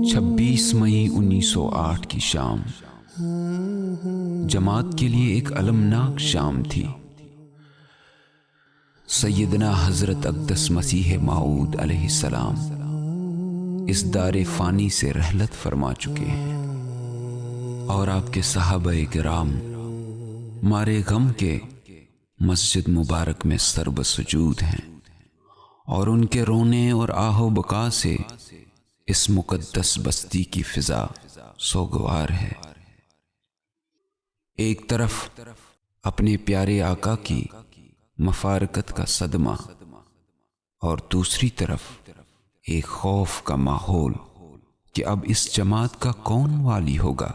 چھبیس مئی 1908 کی شام جماعت کے لیے ایک المناک شام تھی۔ سیدنا حضرت اقدس مسیح موعود علیہ السلام اس دار فانی سے رحلت فرما چکے ہیں، اور آپ کے صحابہ کرام مارے غم کے مسجد مبارک میں سرب سجود ہیں، اور ان کے رونے اور آہ و بکا سے اس مقدس بستی کی فضا سوگوار ہے۔ ایک طرف اپنے پیارے آقا کی مفارقت کا صدمہ، اور دوسری طرف ایک خوف کا ماحول کہ اب اس جماعت کا کون والی ہوگا۔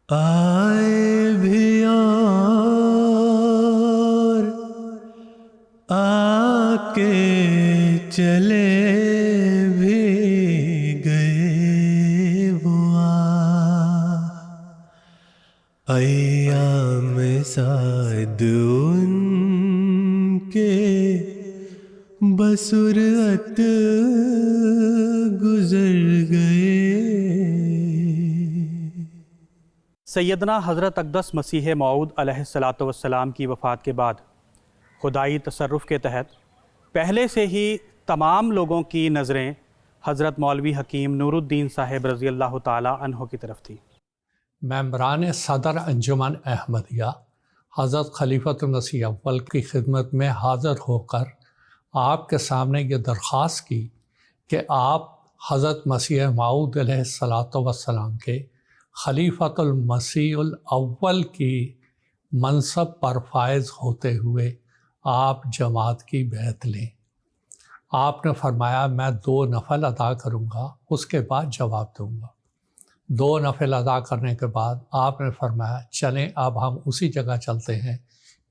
آئے بھی اور آ کے چلے بھی گئے وہ ایام سعد ان کے بسرعت گزر گئے۔ سیدنا حضرت اقدس مسیح موعود علیہ السلام کی وفات کے بعد خدائی تصرف کے تحت پہلے سے ہی تمام لوگوں کی نظریں حضرت مولوی حکیم نور الدین صاحب رضی اللہ تعالی عنہ کی طرف تھی۔ ممبران صدر انجمن احمدیہ حضرت خلیفۃ المسیح اول کی خدمت میں حاضر ہو کر آپ کے سامنے یہ درخواست کی کہ آپ حضرت مسیح موعود علیہ السلام کے خلیفۃ المسیح الاول کی منصب پر فائز ہوتے ہوئے آپ جماعت کی بیعت لیں۔ آپ نے فرمایا میں 2 نفل ادا کروں گا، اس کے بعد جواب دوں گا۔ 2 نفل ادا کرنے کے بعد آپ نے فرمایا چلیں اب ہم اسی جگہ چلتے ہیں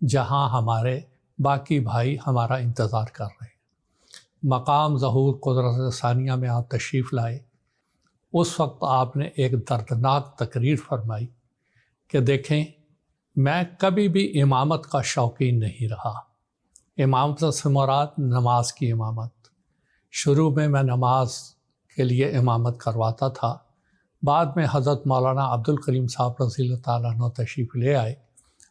جہاں ہمارے باقی بھائی ہمارا انتظار کر رہے ہیں۔ مقام ظہور قدرت ثانیہ میں آپ تشریف لائے۔ اس وقت آپ نے ایک دردناک تقریر فرمائی کہ دیکھیں میں کبھی بھی امامت کا شوقین نہیں رہا۔ امامت سے مراد نماز کی امامت۔ شروع میں نماز کے لیے امامت کرواتا تھا، بعد میں حضرت مولانا عبدالکریم صاحب رضی اللہ تعالیٰ عنہ تشریف لے آئے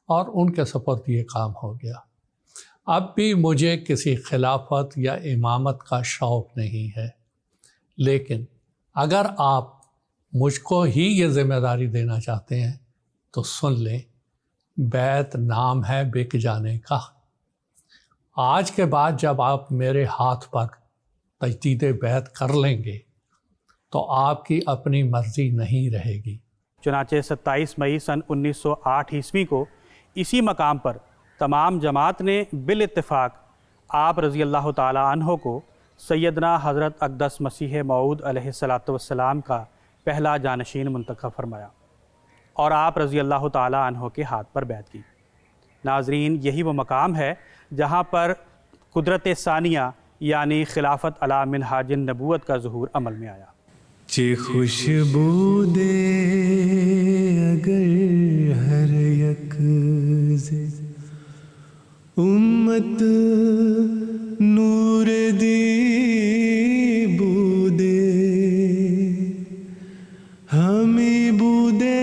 اور ان کے سپرد یہ کام ہو گیا۔ اب بھی مجھے کسی خلافت یا امامت کا شوق نہیں ہے، لیکن اگر آپ مجھ کو ہی یہ ذمہ داری دینا چاہتے ہیں تو سن لیں، بیعت نام ہے بک جانے کا۔ آج کے بعد جب آپ میرے ہاتھ پر تجدید بیعت کر لیں گے تو آپ کی اپنی مرضی نہیں رہے گی۔ چنانچہ 27 مئی سن 1908 عیسوی کو اسی مقام پر تمام جماعت نے بالاتفاق آپ رضی اللہ تعالی عنہ کو سیدنا حضرت اقدس مسیح موعود علیہ السلام کا پہلا جانشین منتخب فرمایا اور آپ رضی اللہ تعالی عنہ کے ہاتھ پر بیعت کی۔ ناظرین، یہی وہ مقام ہے جہاں پر قدرت ثانیہ یعنی خلافت علی منہاج النبوت کا ظہور عمل میں آیا۔ چہ خوشبو دے اگر ہر یک ز امت نور دی بودے ہمیں بودے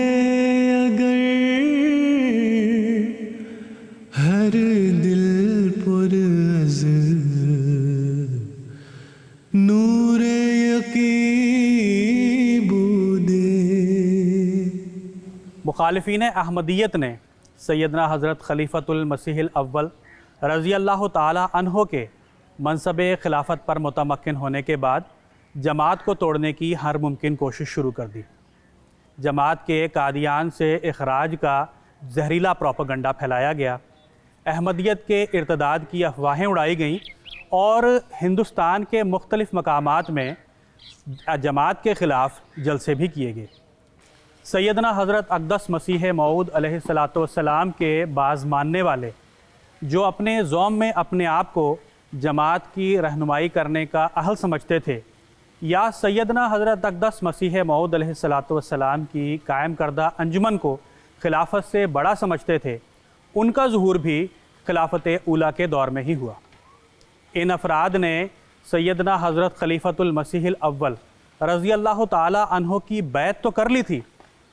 اگر ہر دل پر از نور یقین بودے۔ مخالفین احمدیت نے سیدنا حضرت خلیفۃ المسیح الاول رضی اللہ تعالی عنہ کے منصب خلافت پر متمکن ہونے کے بعد جماعت کو توڑنے کی ہر ممکن کوشش شروع کر دی۔ جماعت کے قادیان سے اخراج کا زہریلا پروپیگنڈا پھیلایا گیا، احمدیت کے ارتداد کی افواہیں اڑائی گئیں اور ہندوستان کے مختلف مقامات میں جماعت کے خلاف جلسے بھی کیے گئے۔ سیدنا حضرت اقدس مسیح موعود علیہ السلام کے بعض ماننے والے جو اپنے زوم میں اپنے آپ کو جماعت کی رہنمائی کرنے کا اہل سمجھتے تھے یا سیدنا حضرت اقدس مسیح موعود علیہ السلام کی قائم کردہ انجمن کو خلافت سے بڑا سمجھتے تھے، ان کا ظہور بھی خلافت اولیٰ کے دور میں ہی ہوا۔ ان افراد نے سیدنا حضرت خلیفۃ المسیح الاول رضی اللہ تعالی عنہ کی بیعت تو کر لی تھی،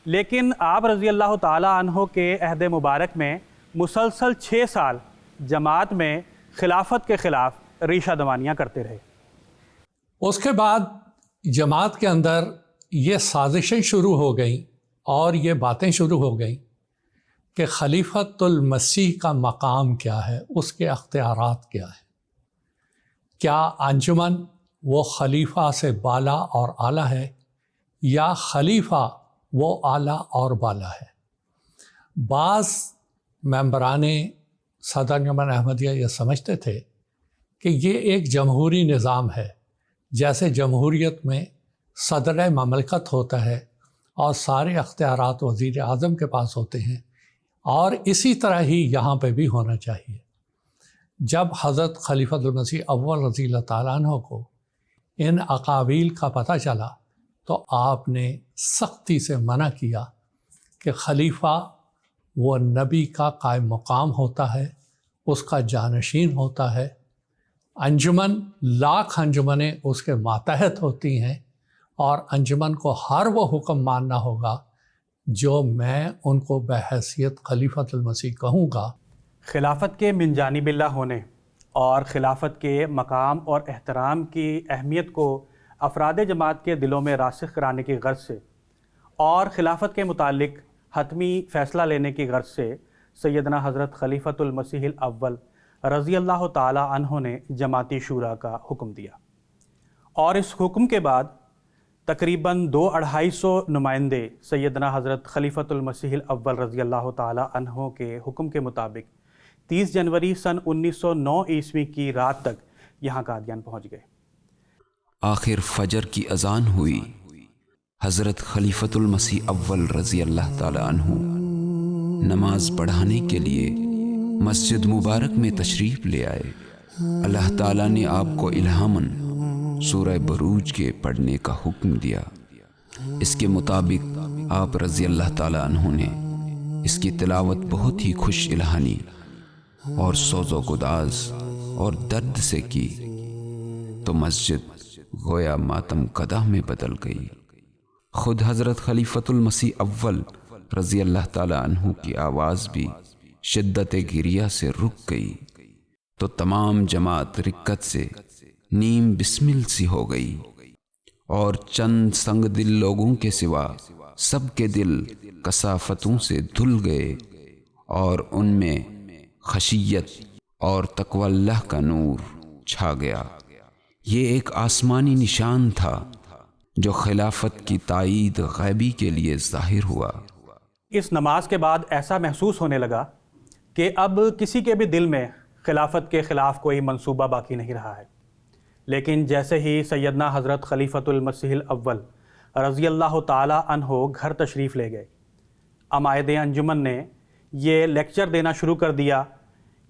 لیکن آپ رضی اللہ تعالی عنہ کے عہد مبارک میں مسلسل 6 سال جماعت میں خلافت کے خلاف ریشہ دوانیاں کرتے رہے۔ اس کے بعد جماعت کے اندر یہ سازشیں شروع ہو گئیں اور یہ باتیں شروع ہو گئیں کہ خلیفۃ المسیح کا مقام کیا ہے، اس کے اختیارات کیا ہیں۔ کیا انجمن وہ خلیفہ سے بالا اور اعلیٰ ہے یا خلیفہ وہ اعلیٰ اور بالا ہے؟ بعض ممبران صدر انجمن احمدیہ یہ سمجھتے تھے کہ یہ ایک جمہوری نظام ہے، جیسے جمہوریت میں صدر مملکت ہوتا ہے اور سارے اختیارات وزیر اعظم کے پاس ہوتے ہیں، اور اسی طرح ہی یہاں پہ بھی ہونا چاہیے۔ جب حضرت خلیفۃ المسیح اول رضی اللہ تعالیٰ عنہ کو ان اقاویل کا پتہ چلا تو آپ نے سختی سے منع کیا کہ خلیفہ وہ نبی کا قائم مقام ہوتا ہے، اس کا جانشین ہوتا ہے، انجمن لاکھ انجمنیں اس کے ماتحت ہوتی ہیں، اور انجمن کو ہر وہ حکم ماننا ہوگا جو میں ان کو بحیثیت خلیفۃ المسیح کہوں گا۔ خلافت کے من جانب اللہ ہونے اور خلافت کے مقام اور احترام کی اہمیت کو افراد جماعت کے دلوں میں راسخ کرانے کی غرض سے اور خلافت کے متعلق حتمی فیصلہ لینے کی غرض سے سیدنا حضرت خلیفۃ المسیح الاول رضی اللہ تعالی عنہ نے جماعتی شورا کا حکم دیا، اور اس حکم کے بعد تقریباً 200-250 نمائندے سیدنا حضرت خلیفۃ المسیح الاول رضی اللہ تعالی عنہ کے حکم کے مطابق 30 جنوری سن 1909 عیسوی کی رات تک یہاں قادیان پہنچ گئے۔ آخر فجر کی اذان ہوئی، حضرت خلیفۃ المسیح اول رضی اللہ تعالی عنہ نماز پڑھانے کے لیے مسجد مبارک میں تشریف لے آئے۔ اللہ تعالیٰ نے آپ کو الہاماً سورہ بروج کے پڑھنے کا حکم دیا۔ اس کے مطابق آپ رضی اللہ تعالیٰ عنہ نے اس کی تلاوت بہت ہی خوش الہانی اور سوز و گداز اور درد سے کی تو مسجد گویا ماتم قدہ میں بدل گئی۔ خود حضرت خلیفۃ المسیح اول رضی اللہ تعالیٰ عنہ کی آواز بھی شدت گریہ سے رک گئی تو تمام جماعت رکت سے نیم بسمل سی ہو گئی، اور چند سنگ دل لوگوں کے سوا سب کے دل کثافتوں سے دھل گئے، اور ان میں خشیت اور تقوی اللہ کا نور چھا گیا۔ یہ ایک آسمانی نشان تھا جو خلافت کی تائید غیبی کے لیے ظاہر ہوا۔ اس نماز کے بعد ایسا محسوس ہونے لگا کہ اب کسی کے بھی دل میں خلافت کے خلاف کوئی منصوبہ باقی نہیں رہا ہے، لیکن جیسے ہی سیدنا حضرت خلیفۃ المسیح الاول رضی اللہ تعالی عنہ گھر تشریف لے گئے، عمائد انجمن نے یہ لیکچر دینا شروع کر دیا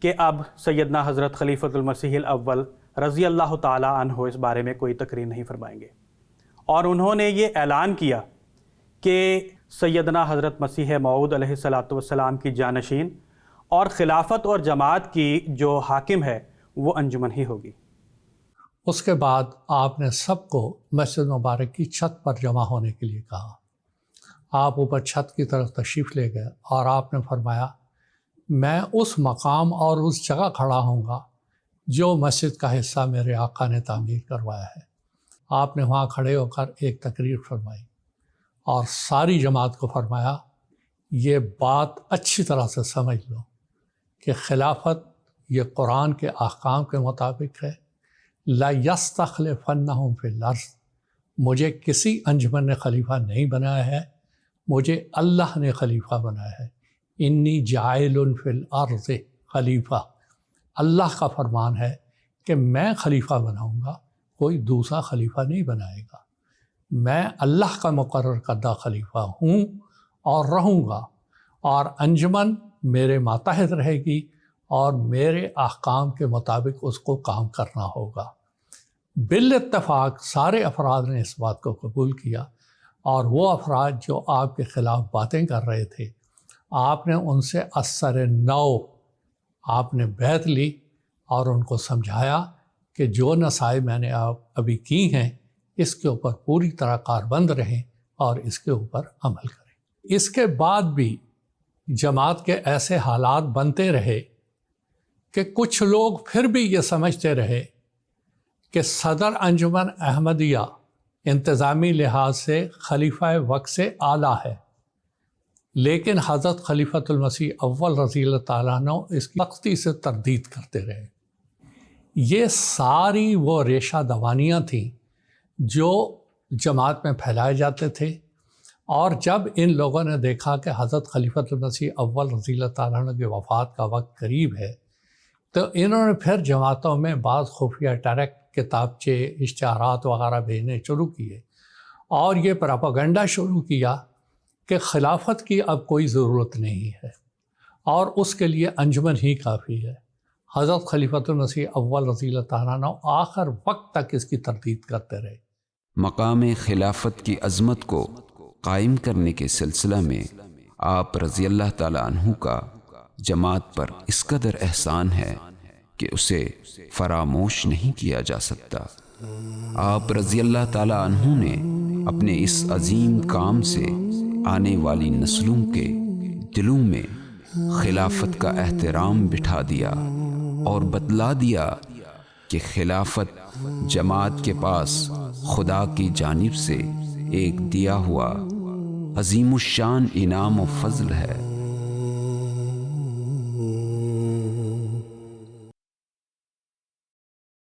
کہ اب سیدنا حضرت خلیفۃ المسیح الاول رضی اللہ تعالی عنہ اس بارے میں کوئی تقریر نہیں فرمائیں گے، اور انہوں نے یہ اعلان کیا کہ سیدنا حضرت مسیح موعود علیہ الصلاۃ والسلام کی جانشین اور خلافت اور جماعت کی جو حاکم ہے وہ انجمن ہی ہوگی۔ اس کے بعد آپ نے سب کو مسجد مبارک کی چھت پر جمع ہونے کے لیے کہا۔ آپ اوپر چھت کی طرف تشریف لے گئے اور آپ نے فرمایا، میں اس مقام اور اس جگہ کھڑا ہوں گا جو مسجد کا حصہ میرے آقا نے تعمیر کروایا ہے۔ آپ نے وہاں کھڑے ہو کر ایک تقریر فرمائی اور ساری جماعت کو فرمایا، یہ بات اچھی طرح سے سمجھ لو کہ خلافت یہ قرآن کے احکام کے مطابق ہے۔ لا یستخلفنہم فی الارض، مجھے کسی انجمن نے خلیفہ نہیں بنایا ہے، مجھے اللہ نے خلیفہ بنایا ہے۔ انی جاعل فی الارض خلیفہ، اللہ کا فرمان ہے کہ میں خلیفہ بناؤں گا، کوئی دوسرا خلیفہ نہیں بنائے گا۔ میں اللہ کا مقرر کردہ خلیفہ ہوں اور رہوں گا، اور انجمن میرے ماتحت رہے گی اور میرے احکام کے مطابق اس کو کام کرنا ہوگا۔ بالاتفاق سارے افراد نے اس بات کو قبول کیا، اور وہ افراد جو آپ کے خلاف باتیں کر رہے تھے، آپ نے ان سے اثر نو آپ نے بیعت لی اور ان کو سمجھایا کہ جو نصائح میں نے ابھی کی ہیں اس کے اوپر پوری طرح کاربند رہیں اور اس کے اوپر عمل کریں۔ اس کے بعد بھی جماعت کے ایسے حالات بنتے رہے کہ کچھ لوگ پھر بھی یہ سمجھتے رہے کہ صدر انجمن احمدیہ انتظامی لحاظ سے خلیفہ وقت سے اعلیٰ ہے، لیکن حضرت خلیفۃ المسیح اول رضی اللہ تعالیٰ عنہ اس کی سختی سے تردید کرتے رہے۔ یہ ساری وہ ریشہ دوانیاں تھیں جو جماعت میں پھیلائے جاتے تھے، اور جب ان لوگوں نے دیکھا کہ حضرت خلیفۃ المسیح اول رضی اللہ تعالیٰ عنہ کی وفات کا وقت قریب ہے، تو انہوں نے پھر جماعتوں میں بعض خفیہ ڈائریکٹ کتابچے اشتہارات وغیرہ بھیجنے شروع کیے، اور یہ پراپاگنڈا شروع کیا کہ خلافت کی اب کوئی ضرورت نہیں ہے اور اس کے لیے انجمن ہی کافی ہے۔ حضرت خلیفۃ المسیح اول رضی اللہ تعالیٰ عنہ آخر وقت تک اس کی تردید کرتے رہے۔ مقام خلافت کی عظمت کو قائم کرنے کے سلسلہ میں آپ رضی اللہ تعالیٰ عنہ کا جماعت پر اس قدر احسان ہے کہ اسے فراموش نہیں کیا جا سکتا۔ آپ رضی اللہ تعالیٰ عنہ نے اپنے اس عظیم کام سے آنے والی نسلوں کے دلوں میں خلافت کا احترام بٹھا دیا اور بتلا دیا کہ خلافت جماعت کے پاس خدا کی جانب سے ایک دیا ہوا عظیم الشان انعام و فضل ہے۔